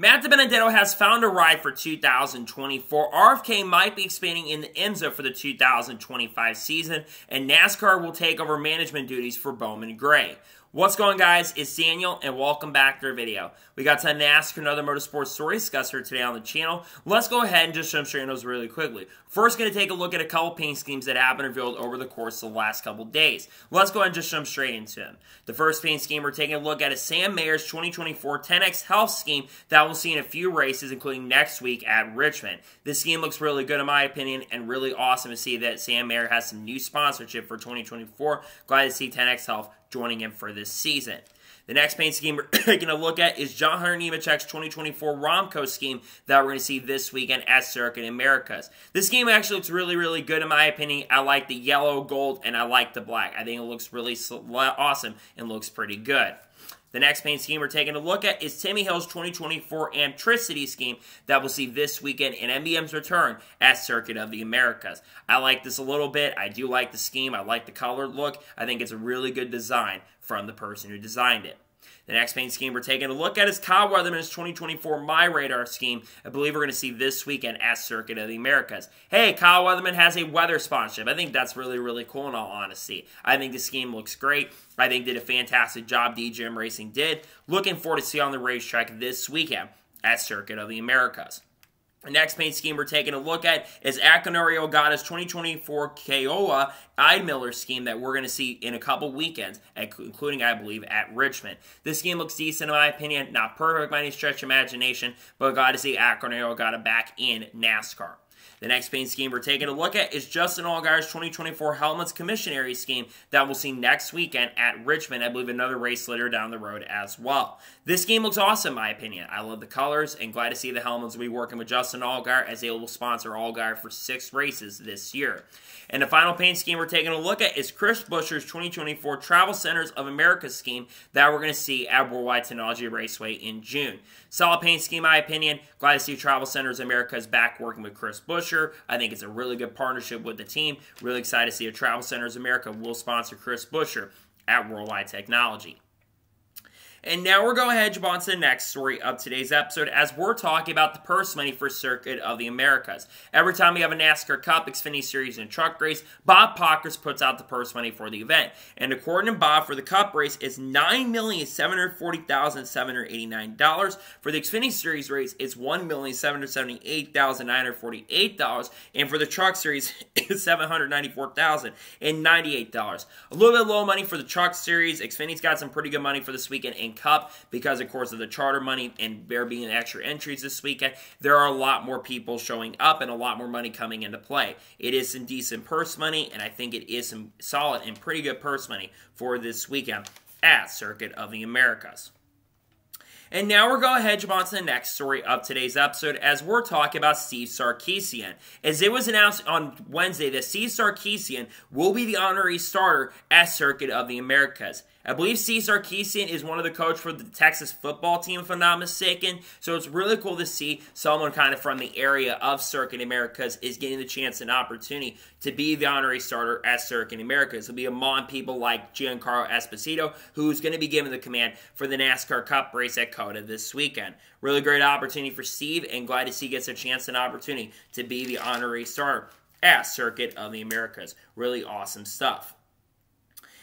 Matt DiBenedetto has found a ride for 2024. RFK might be expanding in the IMSA for the 2025 season, and NASCAR will take over management duties for Bowman Gray. What's going on, guys? It's Daniel, and welcome back to our video. We got some NASCAR and other motorsports stories discussed here today on the channel. Let's go ahead and just jump straight into those really quickly. First, going to take a look at a couple paint schemes that have been revealed over the course of the last couple days. Let's go ahead and just jump straight into them. The first paint scheme we're taking a look at is Sam Mayer's 2024 10X Health scheme that we'll see in a few races, including next week at Richmond. This scheme looks really good in my opinion, and really awesome to see that Sam Mayer has some new sponsorship for 2024. Glad to see 10X Health joining him for this season. The next paint scheme we're taking a look at is Hunter Nemechek's 2024 Romco scheme that we're going to see this weekend at Circuit Americas. This scheme actually looks really good in my opinion. I like the yellow, gold, and I like the black. I think it looks really awesome and looks pretty good. The next paint scheme we're taking a look at is Timmy Hill's 2024 Amtricity scheme that we'll see this weekend in MBM's return at Circuit of the Americas. I like this a little bit. I do like the scheme. I like the colored look. I think it's a really good design from the person who designed it. The next paint scheme we're taking a look at is Kyle Weatherman's 2024 My Radar scheme. I believe we're going to see this weekend at Circuit of the Americas. Hey, Kyle Weatherman has a weather sponsorship. I think that's really cool in all honesty. I think the scheme looks great. I think did a fantastic job Gibbs Racing did. Looking forward to see on the racetrack this weekend at Circuit of the Americas. The next paint scheme we're taking a look at is Akinori Ogata's 2024 Kiowa Eidmiller scheme that we're going to see in a couple weekends, including, I believe, at Richmond. This scheme looks decent in my opinion. Not perfect by any stretch of imagination, but glad to see Akinori Ogata back in NASCAR. The next paint scheme we're taking a look at is Justin Allgaier's 2024 Helmets Commissionary scheme that we'll see next weekend at Richmond. I believe another race later down the road as well. This scheme looks awesome in my opinion. I love the colors and glad to see the helmets will be working with Justin Allgaier as they will sponsor Allgaier for 6 races this year. And the final paint scheme we're taking a look at is Chris Buescher's 2024 Travel Centers of America scheme that we're going to see at Worldwide Technology Raceway in June. Solid paint scheme, in my opinion. Glad to see Travel Centers of America is back working with Chris Buescher. I think it's a really good partnership with the team. Really excited to see a Travel Centers of America will sponsor Chris Buescher at Worldwide Technology. And now we're going ahead and jump on to the next story of today's episode as we're talking about the purse money for Circuit of the Americas. Every time we have a NASCAR Cup, Xfinity Series, and truck race, Bob Pockers puts out the purse money for the event. And according to Bob, for the Cup race, it's $9,740,789. For the Xfinity Series race, it's $1,778,948. And for the truck series, it's $794,098. A little bit low money for the truck series. Xfinity's got some pretty good money for this weekend in Cup because, of course, of the charter money and there being extra entries this weekend. There are a lot more people showing up and a lot more money coming into play. It is some decent purse money, and I think it is some solid and pretty good purse money for this weekend at Circuit of the Americas. And now we're going ahead and jump on to the next story of today's episode as we're talking about Steve Sarkisian. As it was announced on Wednesday that Steve Sarkisian will be the honorary starter at Circuit of the Americas. I believe Steve Sarkisian is one of the coaches for the Texas football team, if I'm not mistaken. So it's really cool to see someone kind of from the area of Circuit Americas is getting the chance and opportunity to be the honorary starter at Circuit Americas. It'll be among people like Giancarlo Esposito, who's going to be given the command for the NASCAR Cup race at COTA this weekend. Really great opportunity for Steve, and glad to see he gets a chance and opportunity to be the honorary starter at Circuit of the Americas. Really awesome stuff.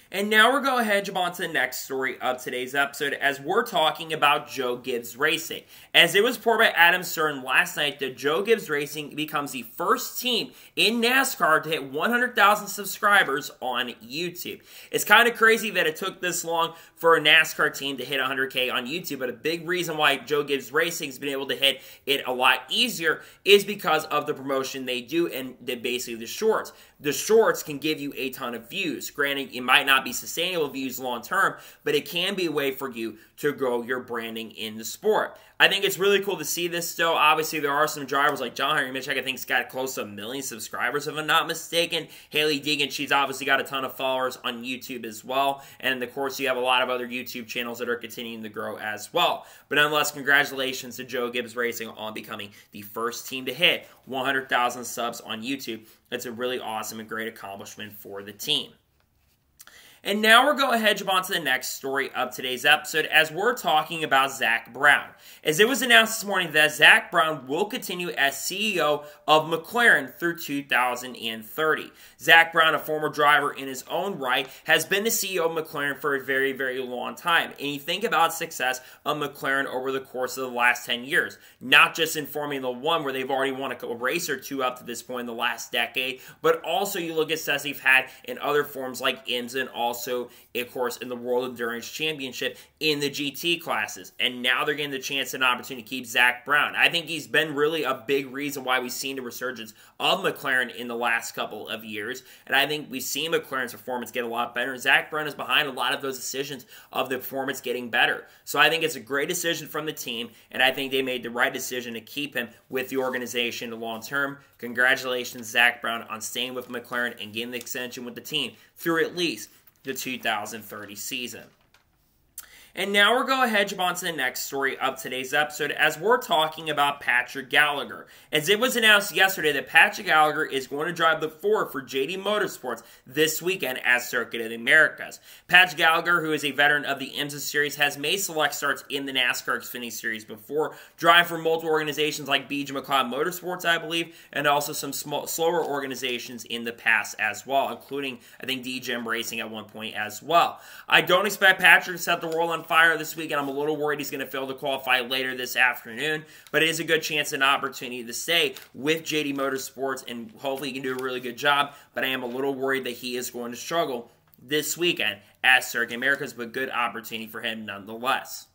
And now we're going ahead and jump on to the next story of today's episode as we're talking about Joe Gibbs Racing. As it was reported by Adam Stern last night that Joe Gibbs Racing becomes the first team in NASCAR to hit 100,000 subscribers on YouTube. It's kind of crazy that it took this long for a NASCAR team to hit 100K on YouTube, but a big reason why Joe Gibbs Racing has been able to hit it a lot easier is because of the promotion they do and basically the shorts. The shorts can give you a ton of views. Granted, it might not be sustainable views long term, but it can be a way for you to grow your branding in the sport. I think it's really cool to see this still. Obviously, there are some drivers like Hunter Nemechek, I think, has got close to 1 million subscribers, if I'm not mistaken. Haley Deegan, she's obviously got a ton of followers on YouTube as well. And, of course, you have a lot of other YouTube channels that are continuing to grow as well. But nonetheless, congratulations to Joe Gibbs Racing on becoming the first team to hit 100,000 subs on YouTube. It's a really awesome and great accomplishment for the team. And now we're going to jump on to the next story of today's episode as we're talking about Zak Brown. As it was announced this morning that Zak Brown will continue as CEO of McLaren through 2030. Zak Brown, a former driver in his own right, has been the CEO of McLaren for a very, very long time. And you think about success of McLaren over the course of the last 10 years. Not just in Formula One, where they've already won a race or two up to this point in the last decade, but also you look at success they've had in other forms like IMSA and also, of course, in the World Endurance Championship in the GT classes. And now they're getting the chance and opportunity to keep Zak Brown. I think he's been really a big reason why we've seen the resurgence of McLaren in the last couple of years. And I think we've seen McLaren's performance get a lot better. And Zak Brown is behind a lot of those decisions of the performance getting better. So I think it's a great decision from the team. And I think they made the right decision to keep him with the organization in the long term. Congratulations, Zak Brown, on staying with McLaren and getting the extension with the team through at least the 2030 season. And now we're going to jump on to the next story of today's episode as we're talking about Patrick Gallagher. As it was announced yesterday that Patrick Gallagher is going to drive the Ford for JD Motorsports this weekend at Circuit of the Americas. Patrick Gallagher, who is a veteran of the IMSA Series, has made select starts in the NASCAR Xfinity Series before, driving for multiple organizations like BJ McLeod Motorsports, I believe, and also some slower organizations in the past as well, including, I think, Gibbs Racing at one point as well. I don't expect Patrick to set the world on fire this weekend. I'm a little worried he's going to fail to qualify later this afternoon, but it is a good chance and opportunity to stay with JD Motorsports, and hopefully he can do a really good job, but I am a little worried that he is going to struggle this weekend at Circuit Americas, but good opportunity for him nonetheless.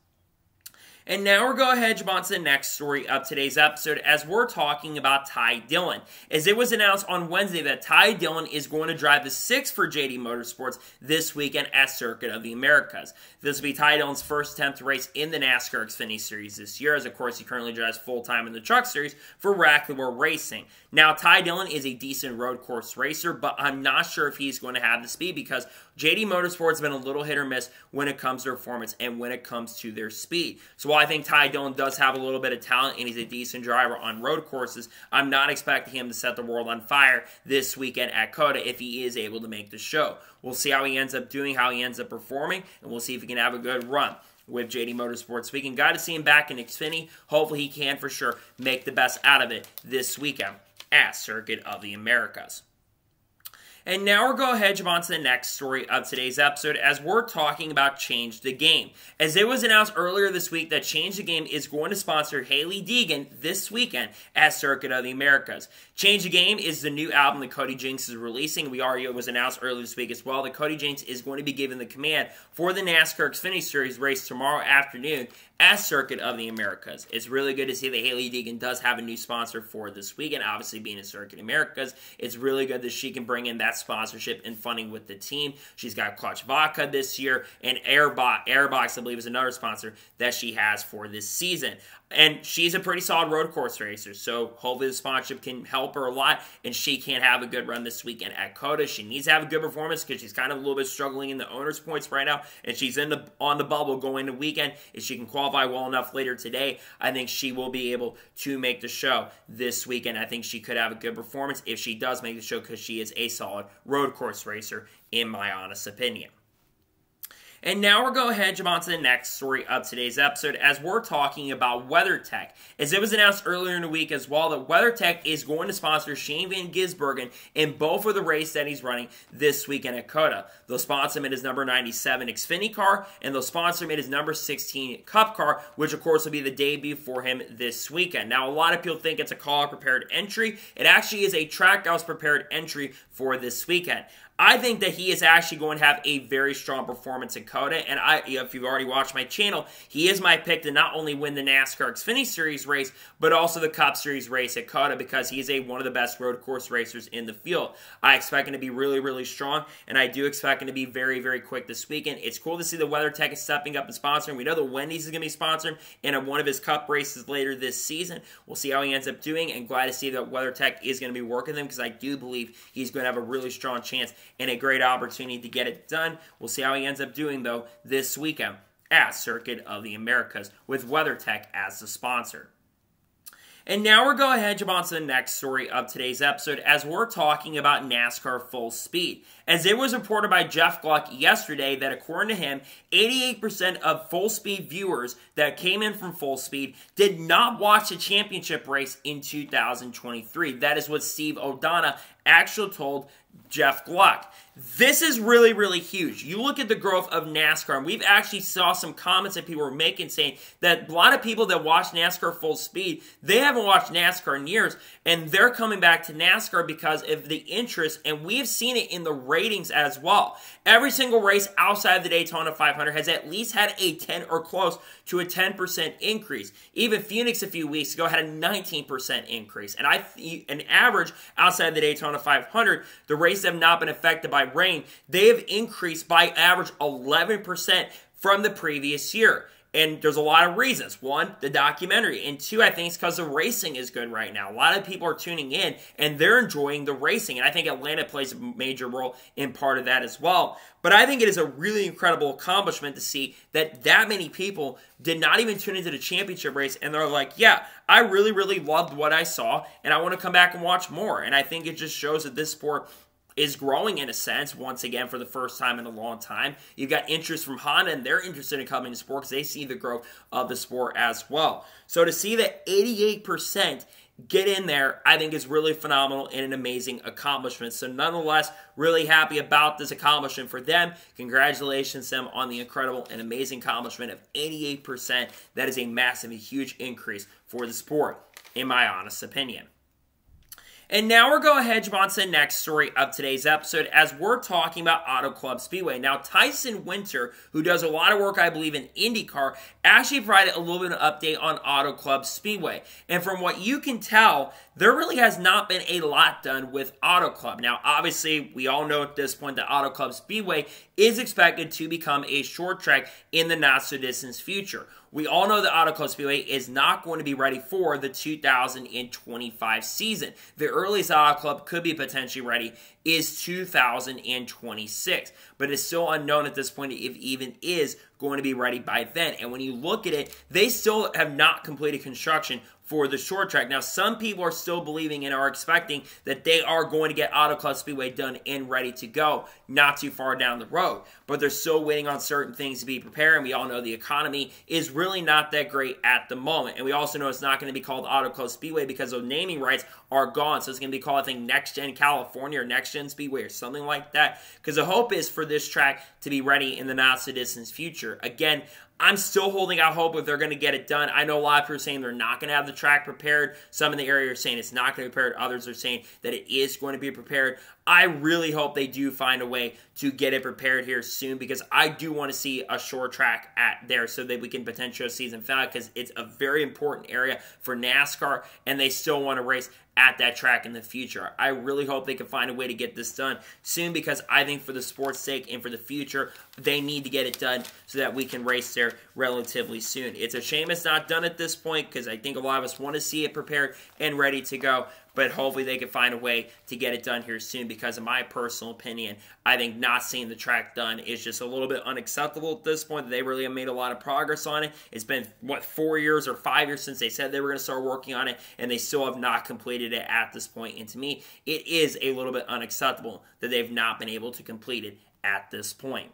And now we're going to jump on to the next story of today's episode as we're talking about Ty Dillon. As it was announced on Wednesday that Ty Dillon is going to drive the 6 for JD Motorsports this weekend at Circuit of the Americas. This will be Ty Dillon's first attempt to race in the NASCAR Xfinity Series this year, as of course he currently drives full-time in the Truck Series for RFK Racing. Now, Ty Dillon is a decent road course racer, but I'm not sure if he's going to have the speed because JD Motorsports has been a little hit or miss when it comes to performance and when it comes to their speed. So while I think Ty Dillon does have a little bit of talent and he's a decent driver on road courses, I'm not expecting him to set the world on fire this weekend at COTA if he is able to make the show. We'll see how he ends up doing, how he ends up performing, and we'll see if he can have a good run with JD Motorsports. We can got to see him back in Xfinity. Hopefully he can for sure make the best out of it this weekend at Circuit of the Americas. And now we're going to jump on to the next story of today's episode as we're talking about Change the Game. As it was announced earlier this week that Change the Game is going to sponsor Hailie Deegan this weekend at Circuit of the Americas. Change the Game is the new album that Cody Jinks is releasing. It was announced earlier this week as well that Cody Jinks is going to be given the command for the NASCAR Xfinity Series race tomorrow afternoon at Circuit of the Americas. It's really good to see that Hailie Deegan does have a new sponsor for this weekend, obviously being a Circuit Americas. It's really good that she can bring in that sponsorship and funding with the team. She's got Clutch Vodka this year, and Airbox, I believe, is another sponsor that she has for this season. And she's a pretty solid road course racer, so hopefully the sponsorship can help her a lot, and she can have a good run this weekend at COTA. She needs to have a good performance because she's kind of a little bit struggling in the owner's points right now, and she's on the bubble going into weekend. If she can qualify well enough later today, I think she will be able to make the show this weekend. I think she could have a good performance if she does make the show because she is a solid road course racer, in my honest opinion. And now we're going to jump on to the next story of today's episode as we're talking about WeatherTech. As it was announced earlier in the week as well that WeatherTech is going to sponsor Shane Van Gisbergen in both of the races that he's running this weekend at COTA. They'll sponsor him in his number 97 Xfinity car, and they'll sponsor him in his number 16 Cup car, which of course will be the debut for him this weekend. Now, a lot of people think it's a call-out prepared entry. It actually is a Trackhouse prepared entry for this weekend. I think that he is actually going to have a very strong performance at COTA, and if you've already watched my channel, he is my pick to not only win the NASCAR Xfinity Series race, but also the Cup Series race at COTA because he is one of the best road course racers in the field. I expect him to be really, really strong, and I do expect him to be very, very quick this weekend. It's cool to see the WeatherTech is stepping up and sponsoring. We know that Wendy's is going to be sponsoring in one of his Cup races later this season. We'll see how he ends up doing, and glad to see that WeatherTech is going to be working them because I do believe he's going to have a really strong chance and a great opportunity to get it done. We'll see how he ends up doing, though, this weekend at Circuit of the Americas with WeatherTech as the sponsor. And now we're going ahead and jump on to the next story of today's episode as we're talking about NASCAR Full Speed. As it was reported by Jeff Gluck yesterday that according to him, 88% of Full Speed viewers that came in from Full Speed did not watch the championship race in 2023. That is what Steve O'Donnell actually told Jeff Gluck. This is really, really huge. You look at the growth of NASCAR, and we've actually saw some comments that people were making saying that a lot of people that watch NASCAR Full Speed, they haven't watched NASCAR in years, and they're coming back to NASCAR because of the interest, and we've seen it in the ratings as well. Every single race outside of the Daytona 500 has at least had a 10 or close to a 10% increase. Even Phoenix a few weeks ago had a 19% increase. And an average outside the Daytona 500, the races have not been affected by rain. They have increased by average 11% from the previous year. And there's a lot of reasons. One, the documentary. And two, I think it's because the racing is good right now. A lot of people are tuning in, and they're enjoying the racing. And I think Atlanta plays a major role in part of that as well. But I think it is a really incredible accomplishment to see that many people did not even tune into the championship race. And they're like, yeah, I really, really loved what I saw, and I want to come back and watch more. And I think it just shows that this sport is growing in a sense, once again, for the first time in a long time. You've got interest from Honda, and they're interested in coming to sport because they see the growth of the sport as well. So to see that 88% get in there, I think is really phenomenal and an amazing accomplishment. So nonetheless, really happy about this accomplishment for them. Congratulations to them on the incredible and amazing accomplishment of 88%. That is a massive, huge increase for the sport, in my honest opinion. And now we're going ahead and jump on to the next story of today's episode as we're talking about Auto Club Speedway. Now, Tyson Winter, who does a lot of work, I believe, in IndyCar, actually provided a little bit of an update on Auto Club Speedway. And from what you can tell, there really has not been a lot done with Auto Club. Now, obviously, we all know at this point that Auto Club Speedway is expected to become a short track in the not-so-distant future. We all know that Auto Club Speedway is not going to be ready for the 2025 season. The earliest Auto Club could be potentially ready is 2026. But it's still unknown at this point if it even is going to be ready by then. And when you look at it, they still have not completed construction for the short track. Now, some people are still believing and are expecting that they are going to get Auto Club Speedway done and ready to go not too far down the road. But they're still waiting on certain things to be prepared, and we all know the economy is really not that great at the moment. And we also know it's not going to be called Auto Club Speedway because those naming rights are gone. So it's going to be called, I think, Next Gen California or Next Gen Speedway or something like that. Because the hope is for this track to be ready in the not-so-distant future. Again, I'm still holding out hope if they're going to get it done. I know a lot of people are saying they're not going to have the track prepared. Some in the area are saying it's not going to be prepared. Others are saying that it is going to be prepared. I really hope they do find a way to get it prepared here soon because I do want to see a short track at there so that we can potentially have season finale because it's a very important area for NASCAR and they still want to race at that track in the future. I really hope they can find a way to get this done soon because I think for the sport's sake and for the future, they need to get it done so that we can race there relatively soon. It's a shame it's not done at this point because I think a lot of us want to see it prepared and ready to go. But hopefully they can find a way to get it done here soon because in my personal opinion, I think not seeing the track done is just a little bit unacceptable at this point. They really have made a lot of progress on it. It's been, 4 years or 5 years since they said they were going to start working on it, and they still have not completed it at this point. And to me, it is a little bit unacceptable that they've not been able to complete it at this point.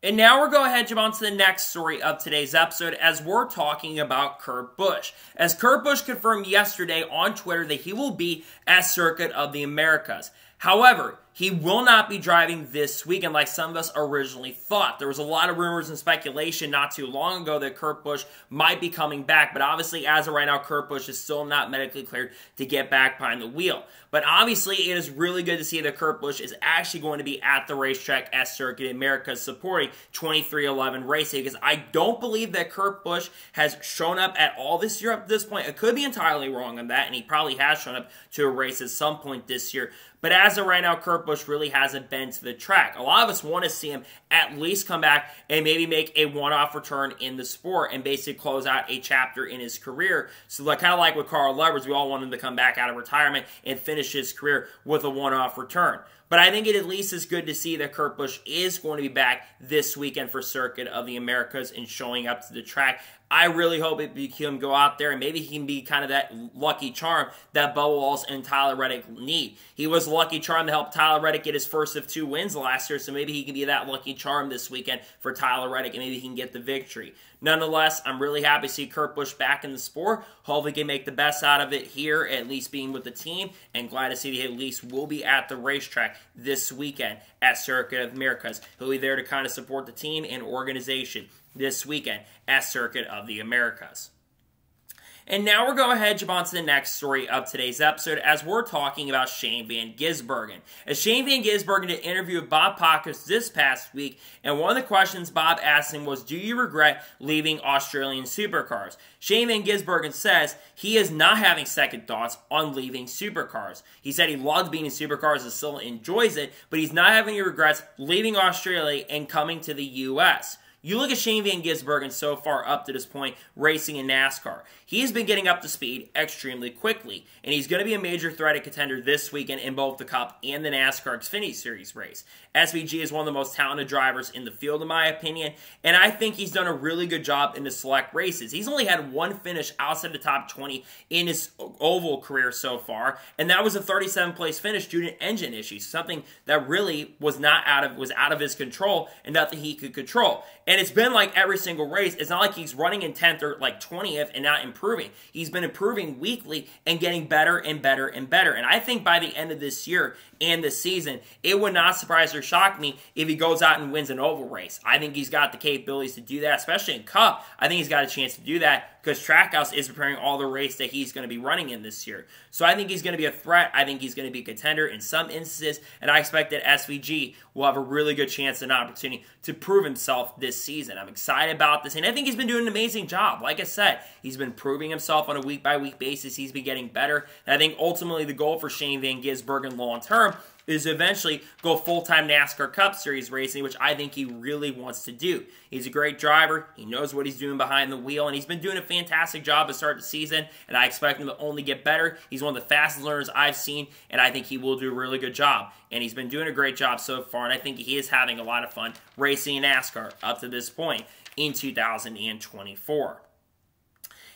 And now we're going ahead and jump on to the next story of today's episode as we're talking about Kurt Busch. As Kurt Busch confirmed yesterday on Twitter that he will be at Circuit of the Americas. However, he will not be driving this weekend like some of us originally thought. There was a lot of rumors and speculation not too long ago that Kurt Busch might be coming back, but obviously as of right now, Kurt Busch is still not medically cleared to get back behind the wheel. But obviously, it is really good to see that Kurt Busch is actually going to be at the racetrack at Circuit of America supporting 2311 Racing because I don't believe that Kurt Busch has shown up at all this year up to this point. I could be entirely wrong on that, and he probably has shown up to a race at some point this year. But as of right now, Kurt Busch really hasn't been to the track. A lot of us want to see him at least come back and maybe make a one-off return in the sport and basically close out a chapter in his career. So kind of like with Carl Edwards, we all want him to come back out of retirement and finish his career with a one-off return. But I think it at least is good to see that Kurt Busch is going to be back this weekend for Circuit of the Americas and showing up to the track. I really hope he can go out there and maybe he can be kind of that lucky charm that Bubba Wallace and Tyler Reddick need. He was a lucky charm to help Tyler Reddick get his first of 2 wins last year, so maybe he can be that lucky charm this weekend for Tyler Reddick, and maybe he can get the victory. Nonetheless, I'm really happy to see Kurt Busch back in the sport. Hopefully he can make the best out of it here, at least being with the team, and glad to see that he at least will be at the racetrack this weekend at Circuit of Americas. He'll be there to kind of support the team and organization this weekend at Circuit of the Americas. And now we're going ahead and jump on to the next story of today's episode as we're talking about Shane Van Gisbergen. As Shane Van Gisbergen did an interview with Bob Pockrass this past week, and one of the questions Bob asked him was, do you regret leaving Australian Supercars? Shane Van Gisbergen says he is not having second thoughts on leaving Supercars. He said he loves being in Supercars and still enjoys it, but he's not having any regrets leaving Australia and coming to the U.S. You look at Shane Van Gisbergen so far up to this point racing in NASCAR. He's been getting up to speed extremely quickly, and he's going to be a major threat and contender this weekend in both the Cup and the NASCAR Xfinity Series race. SVG is one of the most talented drivers in the field, in my opinion, and I think he's done a really good job in the select races. He's only had one finish outside the top 20 in his oval career so far, and that was a 37th place finish due to engine issues, something that really was out of his control and nothing he could control. And it's been like every single race. It's not like he's running in 10th or like 20th and not improving. He's been improving weekly and getting better and better and better. And I think by the end of this year and this season, it would not surprise or shock me if he goes out and wins an oval race. I think he's got the capabilities to do that, especially in Cup. I think he's got a chance to do that because Trackhouse is preparing all the race that he's going to be running in this year. So I think he's going to be a threat. I think he's going to be a contender in some instances, and I expect that SVG will have a really good chance and opportunity to prove himself this season. I'm excited about this, and I think he's been doing an amazing job. Like I said, he's been proving himself on a week-by-week basis. He's been getting better, and I think ultimately the goal for Shane Van Gisbergen long-term is to eventually go full-time NASCAR Cup Series racing, which I think he really wants to do. He's a great driver. He knows what he's doing behind the wheel, and he's been doing a fantastic job to start the season, and I expect him to only get better. He's one of the fastest learners I've seen, and I think he will do a really good job. And he's been doing a great job so far, and I think he is having a lot of fun racing in NASCAR up to this point in 2024.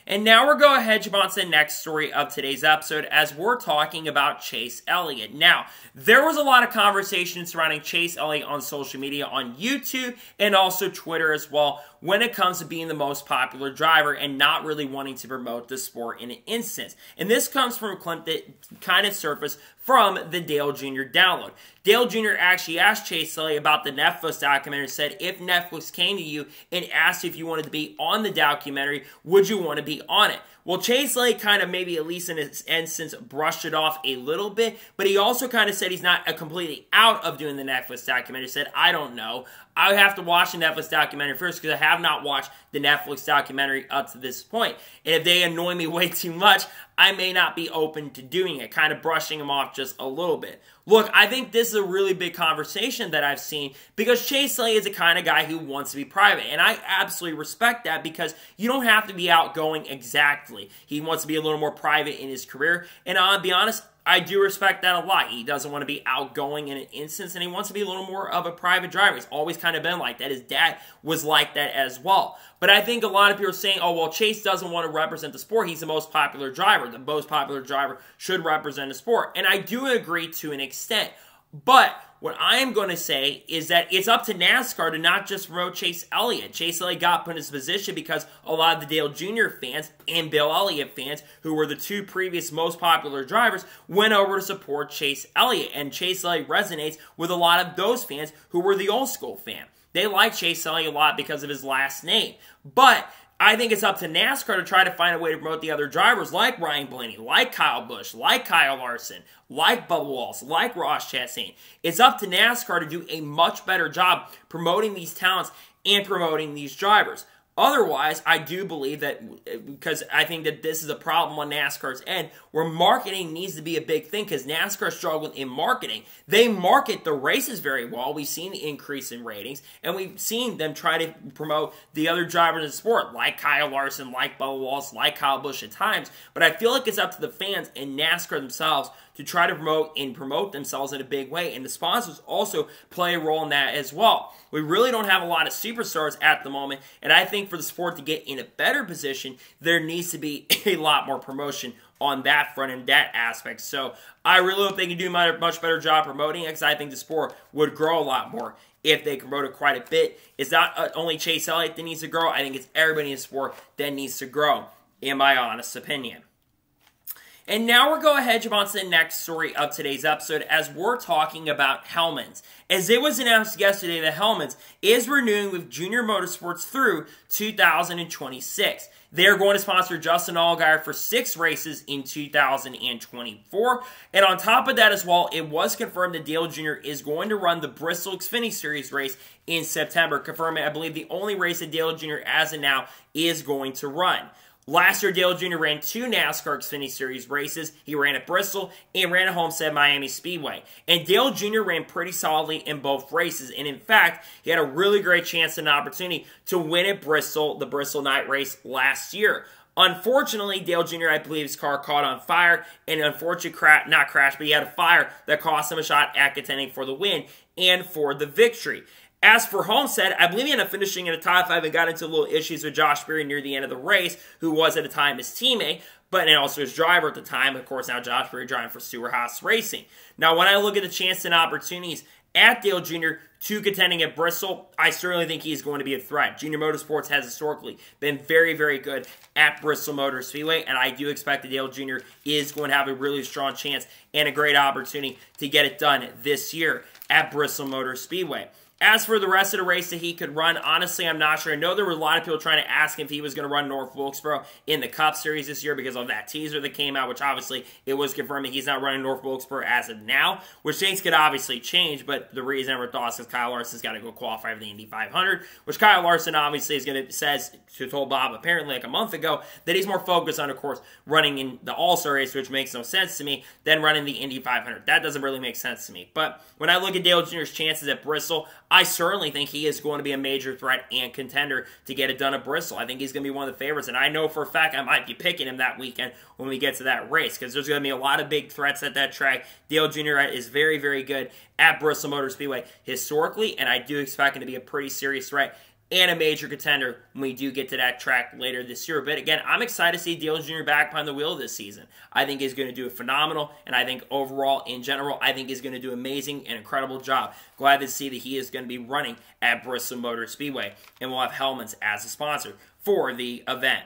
And now we're going ahead and jump on to the next story of today's episode as we're talking about Chase Elliott. Now, there was a lot of conversation surrounding Chase Elliott on social media, on YouTube, and also Twitter as well, when it comes to being the most popular driver and not really wanting to promote the sport in an instance. And this comes from a clip that kind of surfaced from the Dale Jr. download. Dale Jr. actually asked Chase Elliott about the Netflix documentary, said if Netflix came to you and asked if you wanted to be on the documentary, would you want to be on it? Well, Chase Elliott kind of maybe, at least in his instance, brushed it off a little bit, but he also kind of said he's not completely out of doing the Netflix documentary. He said, I don't know. I would have to watch the Netflix documentary first because I have not watched the Netflix documentary up to this point. And if they annoy me way too much, I may not be open to doing it, kind of brushing him off just a little bit. Look, I think this is a really big conversation that I've seen because Chase Elliott is the kind of guy who wants to be private. And I absolutely respect that because you don't have to be outgoing exactly. He wants to be a little more private in his career. And I'll be honest, I do respect that a lot. He doesn't want to be outgoing in an instance, and he wants to be a little more of a private driver. He's always kind of been like that. His dad was like that as well. But I think a lot of people are saying, oh, well, Chase doesn't want to represent the sport. He's the most popular driver. The most popular driver should represent the sport. And I do agree to an extent. But what I am going to say is that it's up to NASCAR to not just promote Chase Elliott. Chase Elliott got put in this position because a lot of the Dale Jr. fans and Bill Elliott fans, who were the two previous most popular drivers, went over to support Chase Elliott. And Chase Elliott resonates with a lot of those fans who were the old school fan. They like Chase Elliott a lot because of his last name. But I think it's up to NASCAR to try to find a way to promote the other drivers like Ryan Blaney, like Kyle Busch, like Kyle Larson, like Bubba Wallace, like Ross Chastain. It's up to NASCAR to do a much better job promoting these talents and promoting these drivers. Otherwise, I do believe that, because I think that this is a problem on NASCAR's end, where marketing needs to be a big thing, because NASCAR struggled in marketing. They market the races very well. We've seen the increase in ratings, and we've seen them try to promote the other drivers in the sport, like Kyle Larson, like Bubba Wallace, like Kyle Busch at times. But I feel like it's up to the fans and NASCAR themselves to try to promote themselves in a big way. And the sponsors also play a role in that as well. We really don't have a lot of superstars at the moment, and I think think for the sport to get in a better position, there needs to be a lot more promotion on that front and that aspect. So I really hope they can do a much better job promoting it, because I think the sport would grow a lot more if they promote it quite a bit. It's not only Chase Elliott that needs to grow. I think it's everybody in the sport that needs to grow, in my honest opinion. And now we're going ahead, jump on to the next story of today's episode, as we're talking about Hellmann's. As it was announced yesterday that Hellmann's is renewing with Jr Motorsports through 2026. They're going to sponsor Justin Allgaier for 6 races in 2024. And on top of that as well, it was confirmed that Dale Jr. is going to run the Bristol Xfinity Series race in September, confirming, I believe, the only race that Dale Jr. as of now is going to run. Last year, Dale Jr. ran 2 NASCAR Xfinity Series races. He ran at Bristol and ran at Homestead Miami Speedway. And Dale Jr. ran pretty solidly in both races. And in fact, he had a really great chance and opportunity to win at Bristol, the Bristol night race last year. Unfortunately, Dale Jr., I believe his car caught on fire, and unfortunately, not crashed, but he had a fire that cost him a shot at contending for the win and for the victory. As for Homestead, I believe he ended up finishing in the top 5 and got into little issues with Josh Berry near the end of the race, who was at the time his teammate, but also his driver at the time. Of course, now Josh Berry driving for Stewart-Haas Racing. Now, when I look at the chances and opportunities at Dale Jr. to contending at Bristol, I certainly think he's going to be a threat. Jr Motorsports has historically been very, very good at Bristol Motor Speedway, and I do expect that Dale Jr. is going to have a really strong chance and a great opportunity to get it done this year at Bristol Motor Speedway. As for the rest of the race that he could run, honestly, I'm not sure. I know there were a lot of people trying to ask him if he was going to run North Wilkesboro in the Cup Series this year because of that teaser that came out, which obviously it was confirmed that he's not running North Wilkesboro as of now, which things could obviously change, but the reason I never thought is because Kyle Larson's got to go qualify for the Indy 500, which Kyle Larson obviously is going to, says, told Bob apparently like a month ago, that he's more focused on, of course, running in the All-Star race, which makes no sense to me, than running the Indy 500. That doesn't really make sense to me. But when I look at Dale Jr.'s chances at Bristol, I certainly think he is going to be a major threat and contender to get it done at Bristol. I think he's going to be one of the favorites, and I know for a fact I might be picking him that weekend when we get to that race, because there's going to be a lot of big threats at that track. Dale Jr. is very, very good at Bristol Motor Speedway historically, and I do expect him to be a pretty serious threat and a major contender when we do get to that track later this year. But again, I'm excited to see Dale Jr. back behind the wheel this season. I think he's going to do it phenomenal, and I think overall, in general, I think he's going to do an amazing and incredible job. Glad to see that he is going to be running at Bristol Motor Speedway, and we'll have Hellmann's as a sponsor for the event.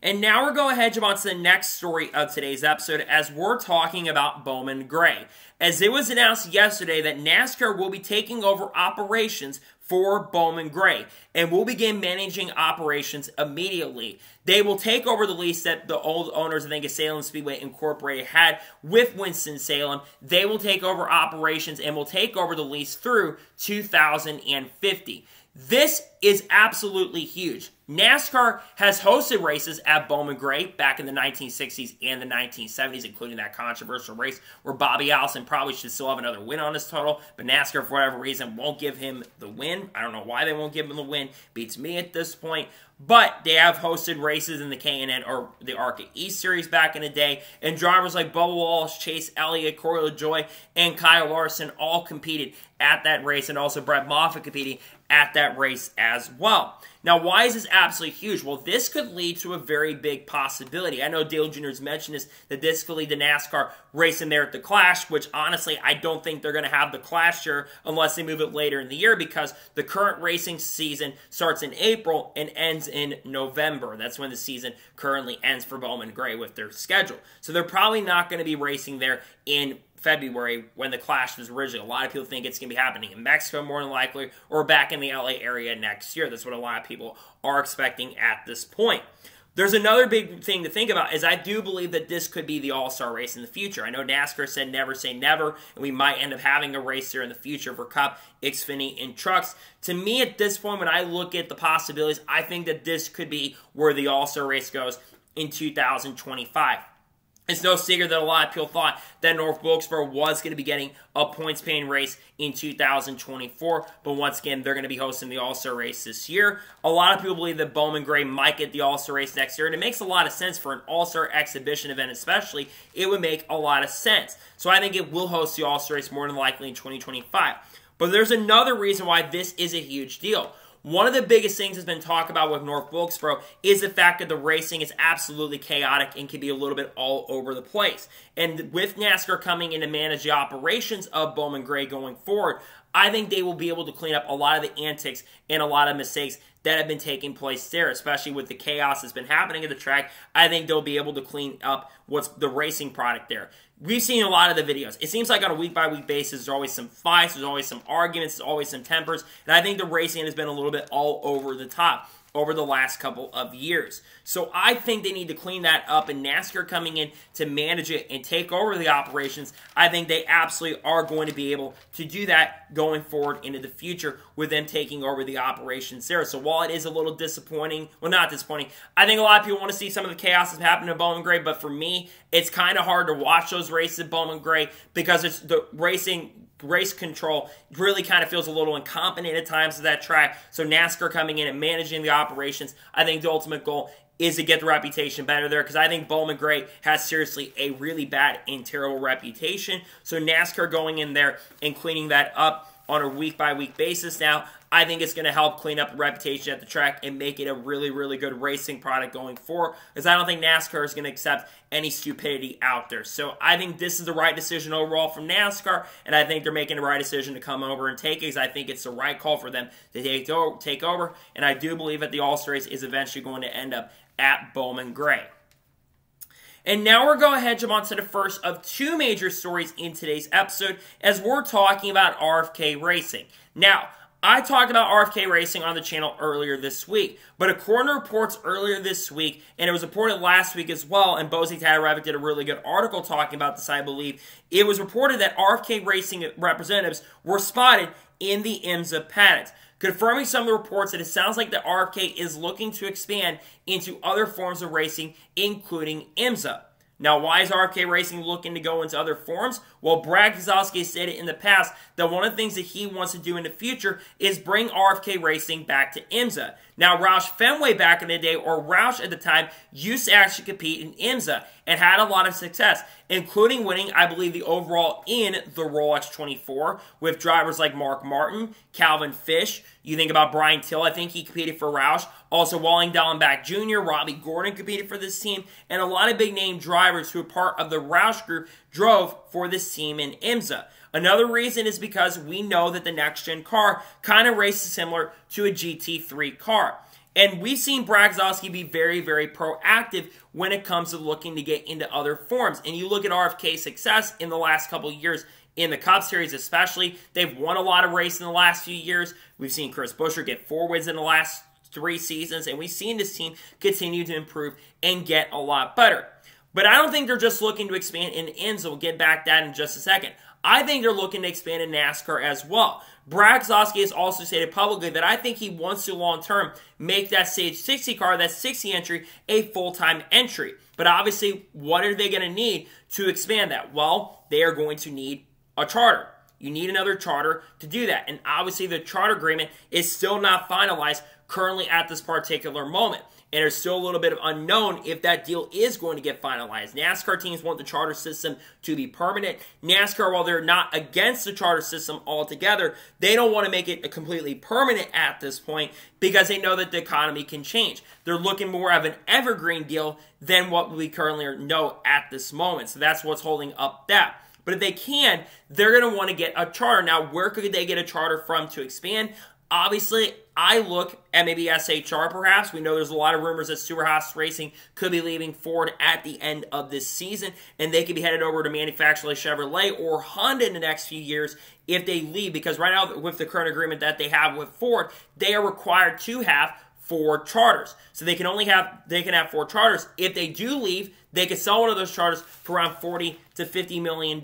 And now we're going ahead, jump on to the next story of today's episode, as we're talking about Bowman Gray. As it was announced yesterday that NASCAR will be taking over operations for Bowman Gray and will begin managing operations immediately. They will take over the lease that the old owners, I think, of Salem Speedway Incorporated had with Winston-Salem. They will take over operations and will take over the lease through 2050. This is absolutely huge. NASCAR has hosted races at Bowman Gray back in the 1960s and the 1970s, including that controversial race where Bobby Allison probably should still have another win on his total, but NASCAR, for whatever reason, won't give him the win. I don't know why they won't give him the win. Beats me at this point. But they have hosted races in the K&N or the ARCA East Series back in the day, and drivers like Bubba Walsh, Chase Elliott, Corey LaJoie, and Kyle Larson all competed at that race, and also Brett Moffitt competing at that race as well. Now, why is this absolutely huge? Well, this could lead to a very big possibility. I know Dale Jr. has mentioned this, that this could lead to NASCAR racing there at the Clash, which honestly, I don't think they're going to have the Clash here unless they move it later in the year, because the current racing season starts in April and ends in November. That's when the season currently ends for Bowman Gray with their schedule. So they're probably not going to be racing there in February when the Clash was originally. A lot of people think it's going to be happening in Mexico more than likely, or back in the LA area next year. That's what a lot of people are expecting at this point. There's another big thing to think about, is I do believe that this could be the All-Star race in the future. I know NASCAR said never say never, and we might end up having a race here in the future for Cup, Xfinity, and Trucks. To me, at this point, when I look at the possibilities, I think that this could be where the All-Star race goes in 2025. It's no secret that a lot of people thought that North Wilkesboro was going to be getting a points-paying race in 2024, but once again, they're going to be hosting the All-Star race this year. A lot of people believe that Bowman Gray might get the All-Star race next year, and it makes a lot of sense for an All-Star exhibition event especially. It would make a lot of sense. So I think it will host the All-Star race more than likely in 2025. But there's another reason why this is a huge deal. one of the biggest things that's been talked about with North Wilkesboro is the fact that the racing is absolutely chaotic and can be a little bit all over the place. And with NASCAR coming in to manage the operations of Bowman Gray going forward, I think they will be able to clean up a lot of the antics and a lot of mistakes that have been taking place there, especially with the chaos that's been happening at the track. I think they'll be able to clean up what's the racing product there. We've seen a lot of the videos. It seems like on a week-by-week basis, there's always some fights, there's always some arguments, there's always some tempers, and I think the racing has been a little bit all over the top over the last couple of years. So I think they need to clean that up, and NASCAR coming in to manage it and take over the operations, I think they absolutely are going to be able to do that going forward into the future with them taking over the operations there. So while it is a little disappointing, well, not disappointing, I think a lot of people want to see some of the chaos that's happening at Bowman Gray, but for me, it's kind of hard to watch those races at Bowman Gray because it's the race control really kind of feels a little incompetent at times at that track. So NASCAR coming in and managing the operations, I think the ultimate goal is to get the reputation better there, because I think Bowman Gray has seriously a really bad and terrible reputation. So NASCAR going in there and cleaning that up on a week-by-week basis now, I think it's going to help clean up the reputation at the track and make it a really, really good racing product going forward, because I don't think NASCAR is going to accept any stupidity out there. So I think this is the right decision overall from NASCAR, and I think they're making the right decision to come over and take it, because I think it's the right call for them to take over, and I do believe that the All-Star race is eventually going to end up at Bowman Gray. And now we're going to jump on to the first of two major stories in today's episode, as we're talking about RFK Racing. Now, I talked about RFK Racing on the channel earlier this week, but according to reports earlier this week, and it was reported last week as well, and Bozy Tatarevic did a really good article talking about this, I believe, it was reported that RFK Racing representatives were spotted in the IMSA paddocks, confirming some of the reports that it sounds like the RFK is looking to expand into other forms of racing, including IMSA. Now, why is RFK Racing looking to go into other forms? Well, Brad Keselowski has stated in the past that one of the things that he wants to do in the future is bring RFK Racing back to IMSA. Now, Roush Fenway back in the day, or Roush at the time, used to actually compete in IMSA and had a lot of success, including winning, I believe, the overall in the Rolex 24 with drivers like Mark Martin, Calvin Fish. You think about Brian Till, I think he competed for Roush. Also, Walling Dallenbach Jr., Robbie Gordon competed for this team, and a lot of big-name drivers who are part of the Roush group drove for this team in IMSA. Another reason is because we know that the next-gen car kind of races similar to a GT3 car. And we've seen Brad Keselowski be very, very proactive when it comes to looking to get into other forms. And you look at RFK's success in the last couple of years, in the Cup Series especially. They've won a lot of races in the last few years. We've seen Chris Buescher get 4 wins in the last 3 seasons, and we've seen this team continue to improve and get a lot better. But I don't think they're just looking to expand in IMSA. We'll get back to that in just a second. I think they're looking to expand in NASCAR as well. Brad Keselowski has also stated publicly that I think he wants to long-term make that Stage 60 car, that 60 entry, a full-time entry. But obviously, what are they going to need to expand that? Well, they are going to need a charter. You need another charter to do that. And obviously, the charter agreement is still not finalized currently at this particular moment. And there's still a little bit of unknown if that deal is going to get finalized. NASCAR teams want the charter system to be permanent. NASCAR, while they're not against the charter system altogether, they don't want to make it completely permanent at this point because they know that the economy can change. They're looking more of an evergreen deal than what we currently know at this moment. So that's what's holding up that. But if they can, they're going to want to get a charter. Now, where could they get a charter from to expand? Obviously, I look at maybe SHR perhaps. We know there's a lot of rumors that Stewart Haas Racing could be leaving Ford at the end of this season, and they could be headed over to manufacturer like Chevrolet or Honda in the next few years if they leave, because right now, with the current agreement that they have with Ford, they are required to have 4 charters. So they can have 4 charters. If they do leave, they could sell one of those charters for around $40 to $50 million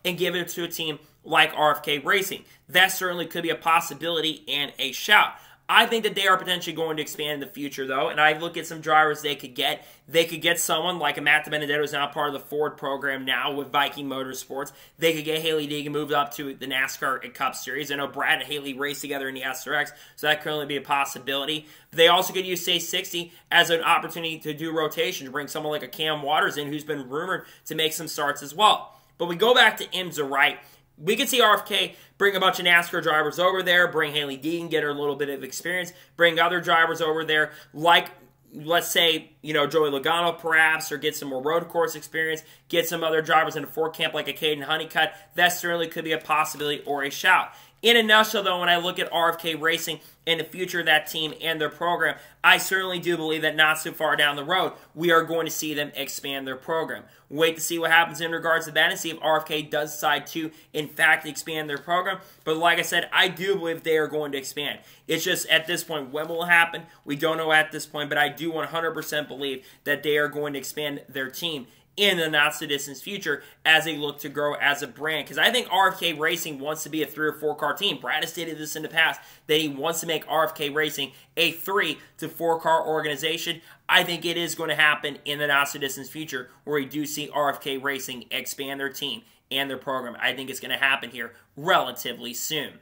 and give it to a team like RFK Racing. That certainly could be a possibility and a shout. I think that they are potentially going to expand in the future, though, and I look at some drivers they could get. They could get someone like a Matt DiBenedetto, who's now part of the Ford program now with Viking Motorsports. They could get Haley Deegan moved up to the NASCAR Cup Series. I know Brad and Haley race together in the SRX, so that could only be a possibility. But they also could use Stage 60 as an opportunity to do rotation, to bring someone like a Cam Waters in, who's been rumored to make some starts as well. But we go back to IMSA, right? We could see RFK bring a bunch of NASCAR drivers over there, bring Haley Deegan, get her a little bit of experience, bring other drivers over there, like, let's say, Joey Logano perhaps, or get some more road course experience, get some other drivers in a Ford camp like a Caden Honeycutt. That certainly could be a possibility or a shout. In a nutshell, though, when I look at RFK Racing and the future of that team and their program, I certainly do believe that not so far down the road, we are going to see them expand their program. Wait to see what happens in regards to that and see if RFK does decide to, in fact, expand their program. But like I said, I do believe they are going to expand. It's just, at this point, when will it happen? We don't know at this point, but I do 100% believe that they are going to expand their team in the not-so-distant future as they look to grow as a brand. Because I think RFK Racing wants to be a 3 or 4 car team. Brad has stated this in the past, that he wants to make RFK Racing a 3 to 4 car organization. I think it is going to happen in the not-so-distant future where we do see RFK Racing expand their team and their program. I think it's going to happen here relatively soon.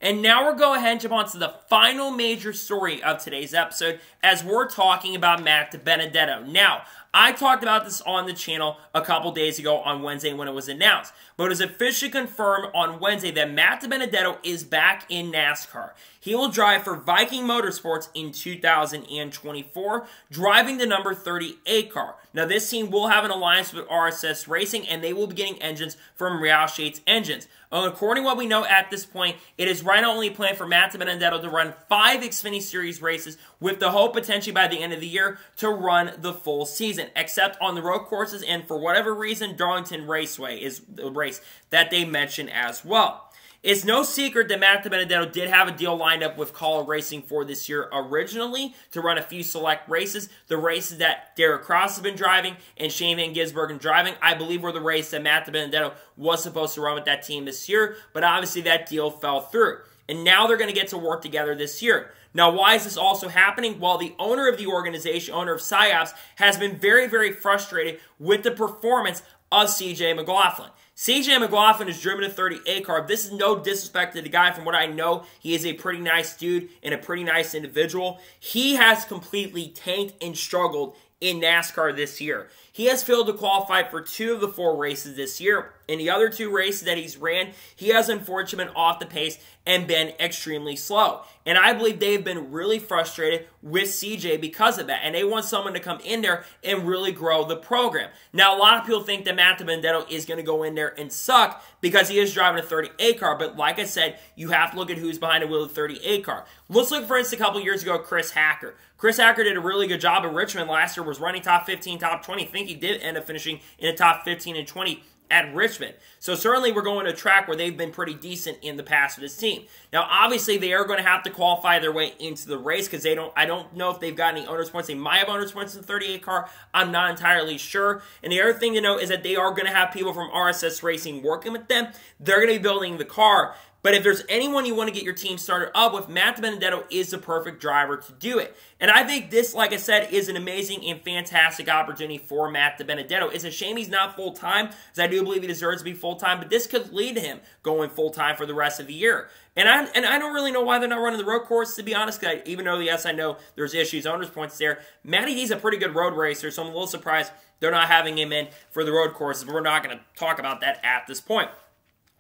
And now we'll go ahead and jump on to the final major story of today's episode as we're talking about Matt DiBenedetto. Now, I talked about this on the channel a couple days ago on Wednesday when it was announced, but it was officially confirmed on Wednesday that Matt DiBenedetto is back in NASCAR. He will drive for Viking Motorsports in 2024, driving the number 38 car. Now, this team will have an alliance with RFK Racing, and they will be getting engines from Roush engines. According to what we know at this point, it is right now only planned for Matt DiBenedetto to run 5 Xfinity Series races with the hope potentially by the end of the year to run the full season, except on the road courses, and for whatever reason, Darlington Raceway is the race that they mentioned as well. It's no secret that Matt DiBenedetto did have a deal lined up with Gallagher Racing for this year originally to run a few select races. The races that Derek Cross has been driving and Shane Van Gisbergen driving, I believe, were the race that Matt DiBenedetto was supposed to run with that team this year, but obviously that deal fell through. And now they're going to get to work together this year. Now, why is this also happening? Well, the owner of the organization, owner of PsyOps, has been very, very frustrated with the performance of CJ McLaughlin. CJ McLaughlin has driven a 38 car. This is no disrespect to the guy. From what I know, he is a pretty nice dude and a pretty nice individual. He has completely tanked and struggled in NASCAR this year. He has failed to qualify for 2 of the 4 races this year. In the other 2 races that he's ran, he has unfortunately been off the pace and been extremely slow. And I believe they've been really frustrated with CJ because of that. And they want someone to come in there and really grow the program. Now, a lot of people think that Matt DiBenedetto is going to go in there and suck because he is driving a 38 car. But like I said, you have to look at who's behind the wheel of the 38 car. Let's look, for instance, a couple years ago, Chris Hacker. Chris Hacker did a really good job at Richmond last year, was running top 15, top 20. I think he did end up finishing in the top 15 and 20 at Richmond. So certainly we're going to a track where they've been pretty decent in the past with this team. Now, obviously, they are going to have to qualify their way into the race because I don't know if they've got any owner's points. They might have owner's points in the 38 car. I'm not entirely sure. And the other thing to know is that they are going to have people from RFK Racing working with them. They're going to be building the car. But if there's anyone you want to get your team started up with, Matt DiBenedetto is the perfect driver to do it. And I think this, like I said, is an amazing and fantastic opportunity for Matt DiBenedetto. It's a shame he's not full-time, because I do believe he deserves to be full-time, but this could lead to him going full-time for the rest of the year. And I don't really know why they're not running the road course, to be honest, because even though, yes, I know there's issues, owner's points there, Matty D's a pretty good road racer, so I'm a little surprised they're not having him in for the road courses, but we're not going to talk about that at this point.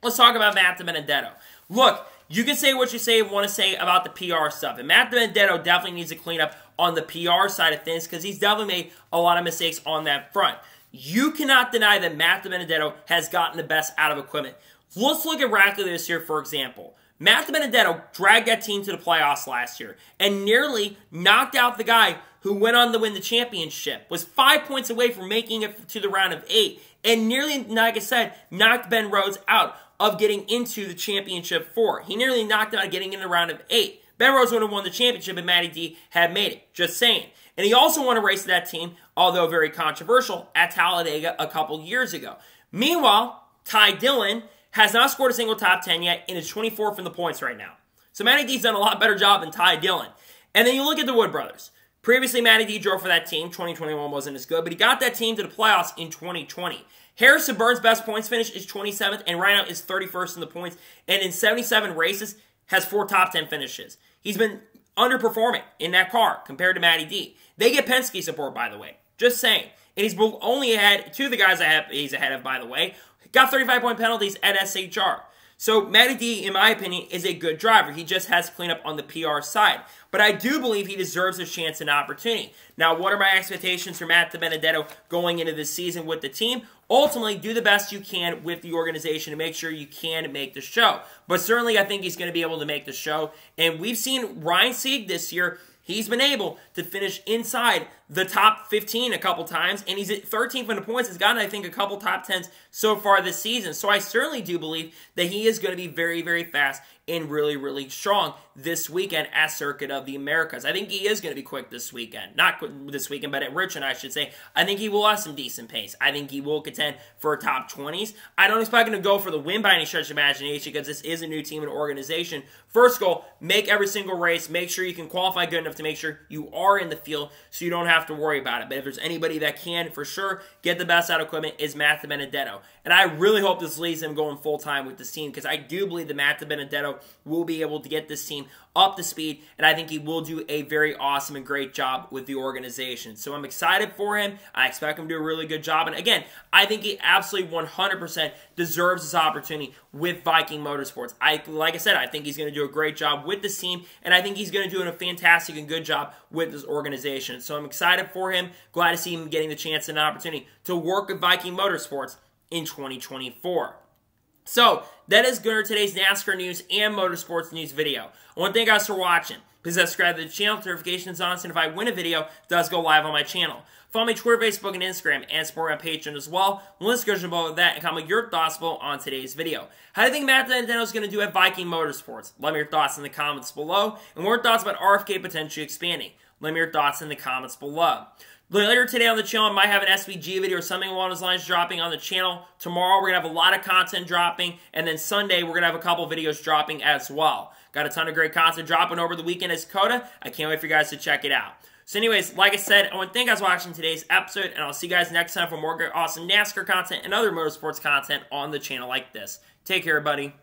Let's talk about Matt DiBenedetto. Look, you can say what you want to say about the PR stuff, and Matt DiBenedetto definitely needs to clean up on the PR side of things because he's definitely made a lot of mistakes on that front. You cannot deny that Matt DiBenedetto has gotten the best out of equipment. Let's look at Rackley this year, for example. Matt DiBenedetto dragged that team to the playoffs last year and nearly knocked out the guy who went on to win the championship, was 5 points away from making it to the round of 8, and nearly, like I said, knocked Ben Rhodes out of getting into the championship 4. He nearly knocked him out of getting in the round of 8. Ben Rhodes would have won the championship and Matty D had made it. Just saying. And he also won a race to that team, although very controversial, at Talladega a couple years ago. Meanwhile, Ty Dillon has not scored a single top 10 yet and is 24th in the points right now. So Matty D's done a lot better job than Ty Dillon. And then you look at the Wood brothers. Previously, Matty D drove for that team. 2021 wasn't as good, but he got that team to the playoffs in 2020. Harrison Burns' best points finish is 27th, and right now is 31st in the points. And in 77 races, has 4 top 10 finishes. He's been underperforming in that car compared to Matty D. They get Penske support, by the way. Just saying. And he's only ahead, 2 of the guys he's ahead of, by the way. Got 35-point penalties at SHR. So Matty D, in my opinion, is a good driver. He just has to clean up on the PR side. But I do believe he deserves a chance and opportunity. Now, what are my expectations for Matt DiBenedetto going into this season with the team? Ultimately, do the best you can with the organization to make sure you can make the show. But certainly, I think he's going to be able to make the show. And we've seen Ryan Sieg this year. He's been able to finish inside the top 15 a couple times, and he's at 13th in the points. He's gotten, I think, a couple top 10s so far this season. So I certainly do believe that he is going to be very, very fast and really, really strong this weekend at Circuit of the Americas. I think he is going to be quick this weekend. Not this weekend, but at Richmond, I should say. I think he will have some decent pace. I think he will contend for a top 20s. I don't expect him to go for the win by any stretch of imagination because this is a new team and organization. First goal, make every single race. Make sure you can qualify good enough to make sure you are in the field so you don't have to worry about it. But if there's anybody that can, for sure, get the best out of equipment, is Matt DiBenedetto. And I really hope this leads him going full-time with this team because I do believe that Matt DiBenedetto will be able to get this team up to speed, and I think he will do a very awesome and great job with the organization. So I'm excited for him. I expect him to do a really good job. And again, I think he absolutely 100% deserves this opportunity with Viking Motorsports. Like I said, I think he's going to do a great job with this team, and I think he's going to do a fantastic and good job with this organization. So I'm excited for him. Glad to see him getting the chance and opportunity to work with Viking Motorsports in 2024. So, that is good for today's NASCAR news and motorsports news video. I want to thank you guys for watching. Please subscribe to the channel, notifications on, so if I win a video, it does go live on my channel. Follow me on Twitter, Facebook, and Instagram, and support my Patreon as well. Let's go about that and comment your thoughts below on today's video. How do you think Matt DiBenedetto is going to do at Viking Motorsports? Let me know your thoughts in the comments below. And more thoughts about RFK potentially expanding. Let me know your thoughts in the comments below. Later today on the channel, I might have an SVG video or something along those lines dropping on the channel. Tomorrow, we're going to have a lot of content dropping. And then Sunday, we're going to have a couple videos dropping as well. Got a ton of great content dropping over the weekend as Coda. I can't wait for you guys to check it out. So anyways, like I said, I want to thank you guys for watching today's episode. And I'll see you guys next time for more awesome NASCAR content and other motorsports content on the channel like this. Take care, everybody.